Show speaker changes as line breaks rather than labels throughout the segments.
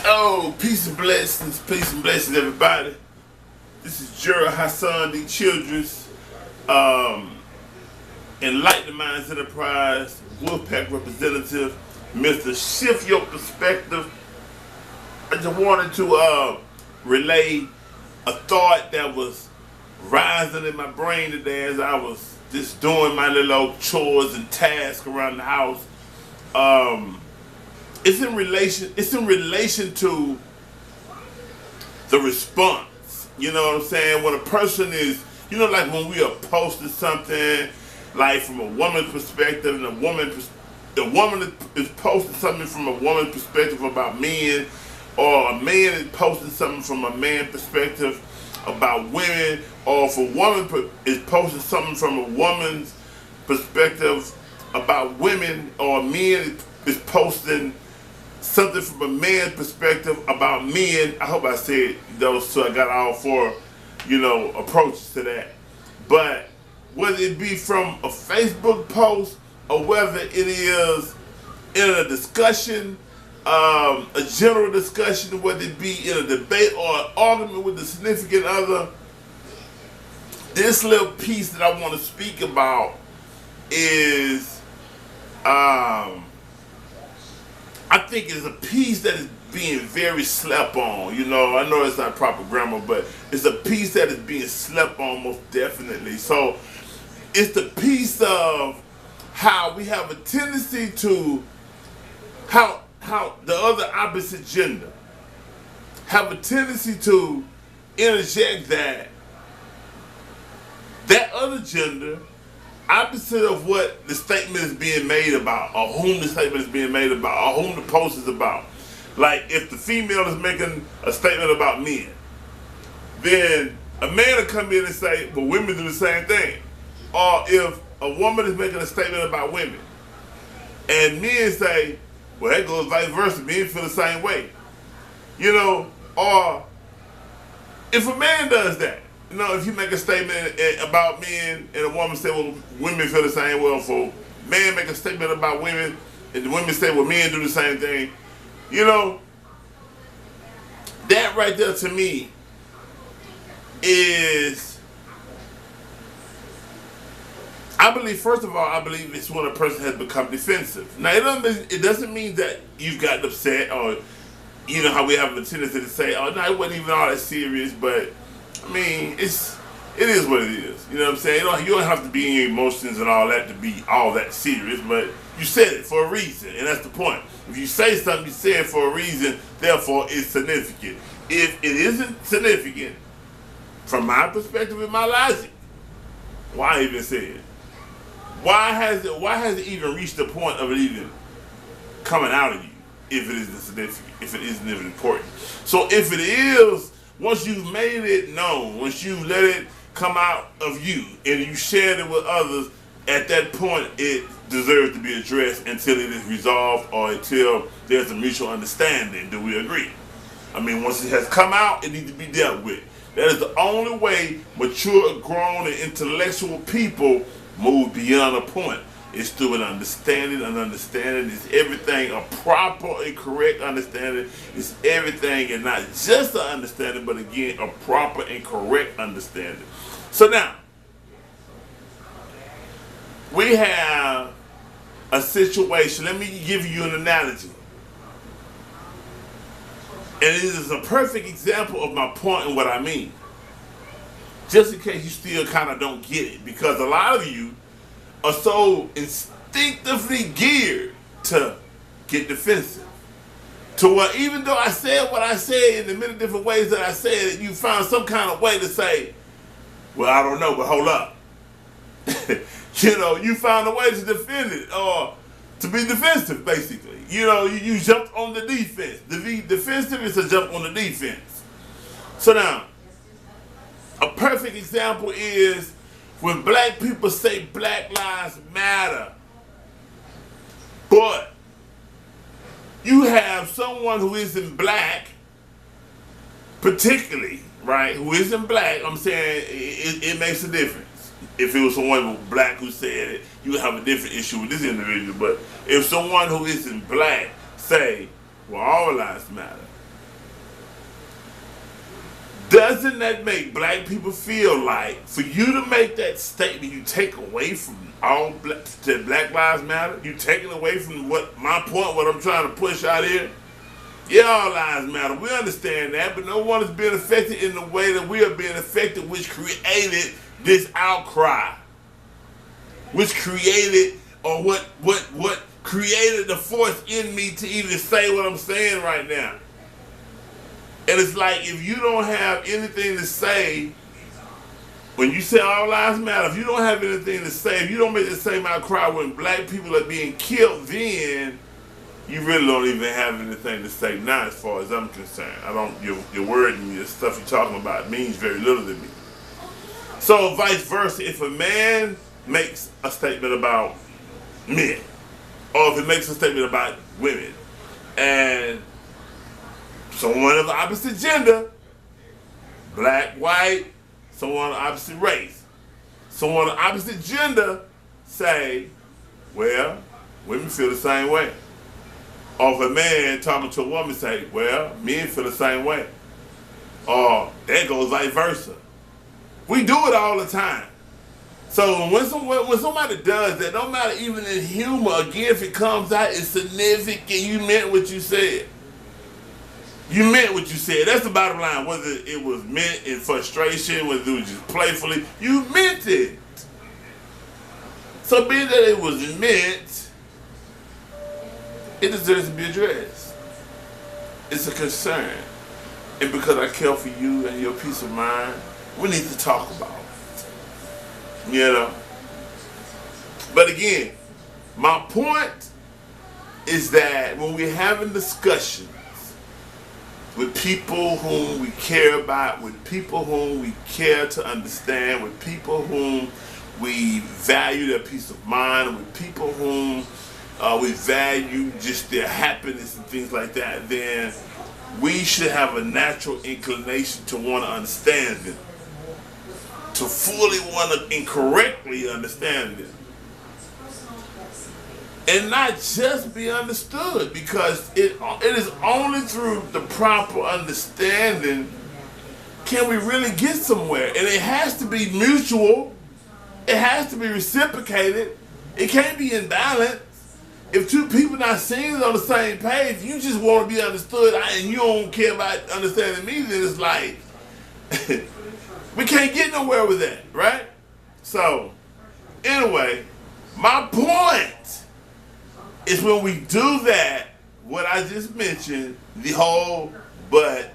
Oh, peace and blessings, everybody. This is Gerald Hassan D. Childress, um, Enlightening Minds Enterprise, Wolfpack representative, Mr. Shift Your Perspective. I just wanted to relay a thought that was rising in my brain today as I was just doing my little chores and tasks around the house. It's in relation to the response. You know what I'm saying? When a person is, like when we are posting something, like from a woman's perspective, and the woman is posting something from a woman's perspective about men, or a man is posting something from a man's perspective about women, or if a woman is posting something from a woman's perspective about women, or men is posting something from a man's perspective about men. I hope I said those, so I got all four, approaches to that. But whether it be from a Facebook post or whether it is in a discussion, a general discussion, whether it be in a debate or an argument with a significant other, this little piece that I want to speak about is I think it's a piece that is being very slept on. I know it's not proper grammar, but it's a piece that is being slept on most definitely. So it's the piece of how we have a tendency to, how the other opposite gender have a tendency to interject that other gender opposite of what the statement is being made about, or whom the statement is being made about, or whom the post is about. Like if the female is making a statement about men, then a man will come in and say, well, women do the same thing. Or if a woman is making a statement about women, and men say, well, that goes vice versa, men feel the same way. Or if a man does that, if you make a statement about men and a woman say, well, women feel the same way, for man make a statement about women and the women say, well, men do the same thing, that right there to me is, first of all, I believe it's when a person has become defensive. Now, it doesn't mean that you've gotten upset, or, how we have a tendency to say, oh, no, it wasn't even all that serious, but it is what it is. You know what I'm saying? You don't have to be in your emotions and all that to be all that serious, but you said it for a reason, and that's the point. If you say something, you say it for a reason, therefore it's significant. If it isn't significant, from my perspective and my logic, why even say it? Why has it even reached the point of it even coming out of you if it isn't significant, if it isn't even important? So if it is, once you've made it known, once you let it come out of you and you shared it with others, at that point it deserves to be addressed until it is resolved or until there's a mutual understanding. Do we agree? Once it has come out, it needs to be dealt with. That is the only way mature, grown, and intellectual people move beyond a point. It's through an understanding. An understanding is everything. A proper and correct understanding is everything, and not just an understanding, but again, a proper and correct understanding. So now, we have a situation. Let me give you an analogy. And it is a perfect example of my point and what I mean. Just in case you still kind of don't get it, because a lot of you are so instinctively geared to get defensive. To where even though I said what I said in the many different ways that I said it, you found some kind of way to say, well, I don't know, but hold up. You found a way to defend it, or to be defensive, basically. You jumped on the defense. To be defensive is to jump on the defense. So now, a perfect example is when black people say Black Lives Matter, but you have someone who isn't black, particularly, right, who isn't black, I'm saying it makes a difference. If it was someone black who said it, you would have a different issue with this individual. But if someone who isn't black say, well, all lives matter, Doesn't that make black people feel like, for you to make that statement, you take away from all that Black Lives Matter? You taking away from what my point, what I'm trying to push out here? Yeah, all lives matter. We understand that, but no one is being affected in the way that we are being affected, which created this outcry, which created, or what created the force in me to even say what I'm saying right now. And it's like, if you don't have anything to say, when you say all lives matter, if you don't have anything to say, if you don't make the same outcry when black people are being killed, then you really don't even have anything to say now, as far as I'm concerned. Your word and your stuff you're talking about means very little to me. So vice versa, if a man makes a statement about men, or if it makes a statement about women, and someone of the opposite gender, black, white, someone of the opposite race, someone of the opposite gender say, well, women feel the same way. Or if a man talking to a woman say, well, men feel the same way. Or that goes vice versa. We do it all the time. So when somebody does that, no matter even in humor, again, if it comes out, it's significant. You meant what you said. You meant what you said. That's the bottom line. Whether it was meant in frustration, whether it was just playfully, you meant it. So being that it was meant, it deserves to be addressed. It's a concern. And because I care for you and your peace of mind, we need to talk about it. You know? But again, my point is that when we're having discussions with people whom we care about, with people whom we care to understand, with people whom we value their peace of mind, with people whom we value just their happiness and things like that, then we should have a natural inclination to want to understand them, to fully want to incorrectly understand them. And not just be understood, because it is only through the proper understanding can we really get somewhere. And it has to be mutual. It has to be reciprocated. It can't be imbalanced. If two people not singing on the same page, you just want to be understood and you don't care about understanding me, then it's like, we can't get nowhere with that, right? So, anyway, my point is when we do that, what I just mentioned, the whole, but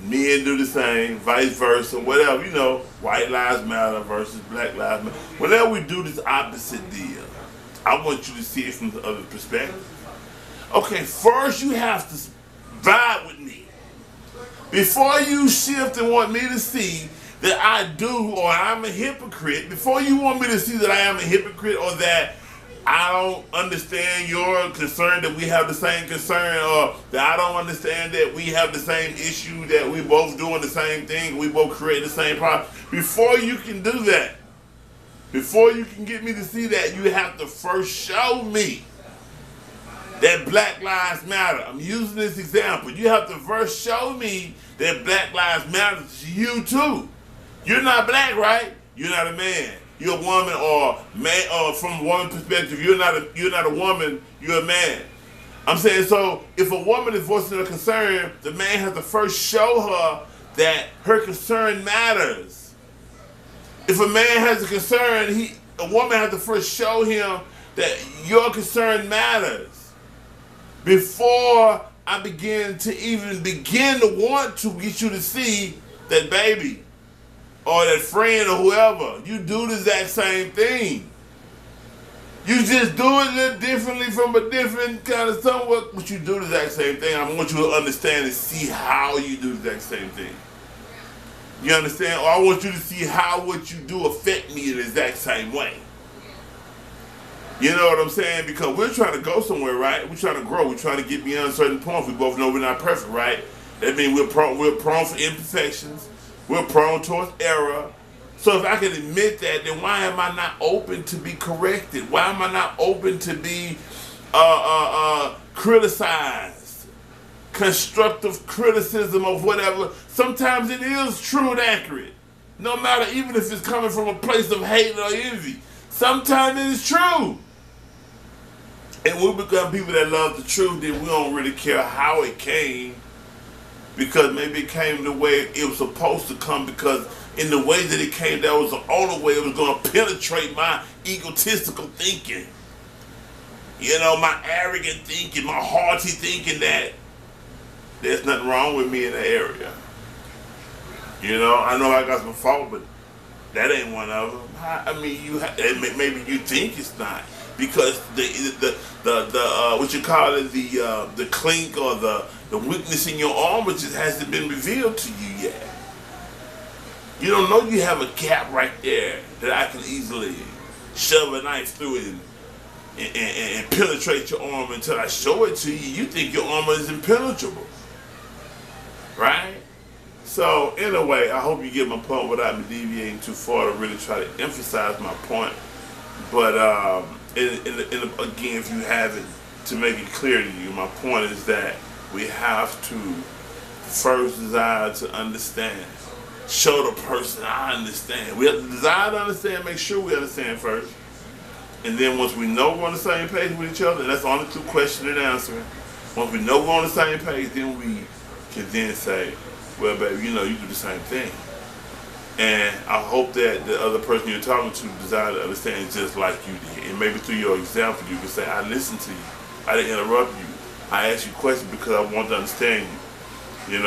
men do the same, vice versa, whatever, you know, white lives matter versus black lives matter. Whenever we do this opposite deal, I want you to see it from the other perspective. Okay, first you have to vibe with me. Before you shift and want me to see that I do, or I'm a hypocrite, before you want me to see that I am a hypocrite, or that I don't understand your concern that we have the same concern, or that I don't understand that we have the same issue, that we both doing the same thing, we both create the same problem. Before you can do that, before you can get me to see that, you have to first show me that Black Lives Matter. I'm using this example. You have to first show me that Black Lives Matter to you too. You're not black, right? You're not a man. You're a woman, or man, or from a woman's perspective, you're not a woman, you're a man. I'm saying, so if a woman is voicing a concern, the man has to first show her that her concern matters. If a man has a concern, a woman has to first show him that your concern matters. Before I begin to want to get you to see that baby, or that friend, or whoever, you do the exact same thing. You just do it a little differently from a different kind of somewhat, but you do the exact same thing. I want you to understand and see how you do the exact same thing. You understand? Or I want you to see how what you do affect me in the exact same way. You know what I'm saying? Because we're trying to go somewhere, right? We're trying to grow. We're trying to get beyond certain points. We both know we're not perfect, right? That means we're prone for imperfections. We're prone towards error. So if I can admit that, then why am I not open to be corrected? Why am I not open to be criticized? constructive criticism of whatever, sometimes it is true and accurate. No matter, even if it's coming from a place of hate or envy, sometimes it is true. And we become people that love the truth, then we don't really care how it came, because maybe it came the way it was supposed to come, because in the way that it came, that was the only way it was going to penetrate my egotistical thinking. You know, my arrogant thinking, my haughty thinking that there's nothing wrong with me in that area. You know I got some fault, but that ain't one of them. I mean, maybe you think it's not, because the what you call it, the clink or the weakness in your armor just hasn't been revealed to you yet. You don't know you have a gap right there that I can easily shove a knife through it and penetrate your armor until I show it to you. You think your armor is impenetrable, right? So anyway, I hope you get my point without me deviating too far to really try to emphasize my point. But again, if you haven't, to make it clear to you, my point is that we have to first desire to understand. Show the person I understand. We have to desire to understand, make sure we understand first. And then once we know we're on the same page with each other, and that's only through questioning and answering. Once we know we're on the same page, then we can then say, well, baby, you do the same thing. And I hope that the other person you're talking to desire to understand just like you did. And maybe through your example, you can say, I listened to you. I didn't interrupt you. I asked you questions because I want to understand you.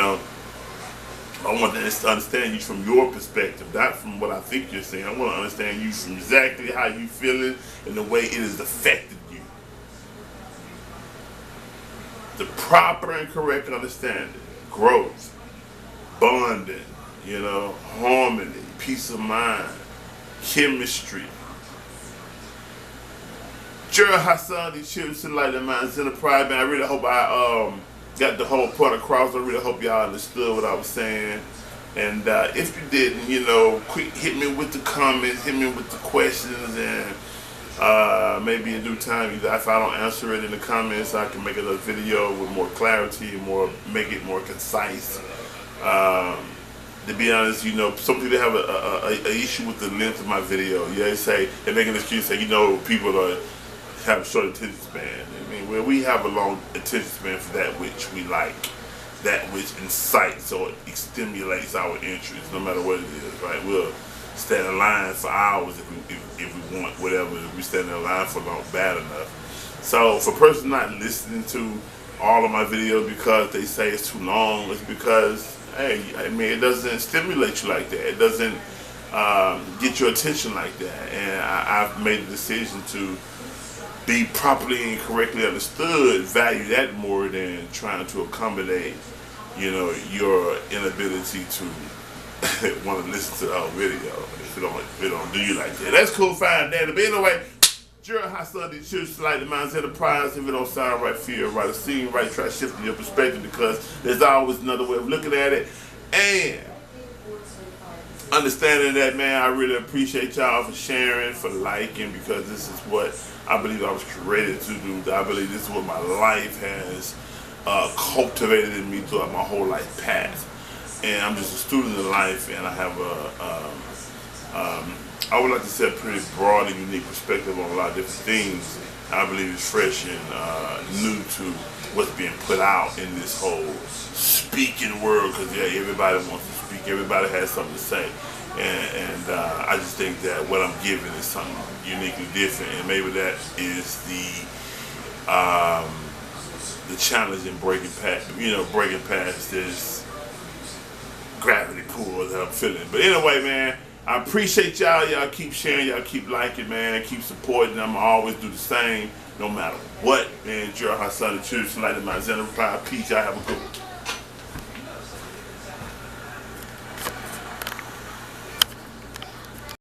I want to understand you from your perspective, not from what I think you're saying. I want to understand you from exactly how you feel it and the way it has affected you. The proper and correct understanding, growth, bonding, harmony, peace of mind, chemistry. Gerald Hassan, the Chips Enlightening Minds Enterprise, man. I really hope I got the whole point across. I really hope y'all understood what I was saying. And if you didn't, quick hit me with the comments, hit me with the questions, and maybe in due time, if I don't answer it in the comments, I can make another video with more clarity, make it more concise. To be honest, some people have a issue with the length of my video. Yeah, they make an excuse, say, people have a short attention span. We have a long attention span for that which we like, that which incites or stimulates our interest, no matter what it is, right? We'll stand in line for hours if we want whatever we stand in line for long bad enough. So for a person not listening to all of my videos because they say it's too long, it's because, hey, it doesn't stimulate you like that. It doesn't get your attention like that. And I've made the decision to be properly and correctly understood, value that more than trying to accommodate, your inability to want to listen to the whole video if it don't do you like that. That's cool, fine, Daddy. But anyway, Gerald Hassan, the Church Like the Minds Enterprise. If it don't sound right, feel right, or seem right, try shifting your perspective, because there's always another way of looking at it. And understanding that, man, I really appreciate y'all for sharing, for liking, because this is what I believe I was created to do. I believe this is what my life has cultivated in me throughout my whole life past. And I'm just a student of life, and I have I would like to say a pretty broad and unique perspective on a lot of different things. I believe it's fresh and new to what's being put out in this whole speaking world, because everybody wants to speak, everybody has something to say. And I just think that what I'm giving is something uniquely different, and maybe that is the challenge in breaking past this gravity pull that I'm feeling. But anyway, man, I appreciate y'all. Y'all keep sharing, y'all keep liking, man, keep supporting. I'm always do the same, no matter what. Man, Gerald Hassan, the Church Enlightening Minds Enterprise. Peace. Y'all have a good one.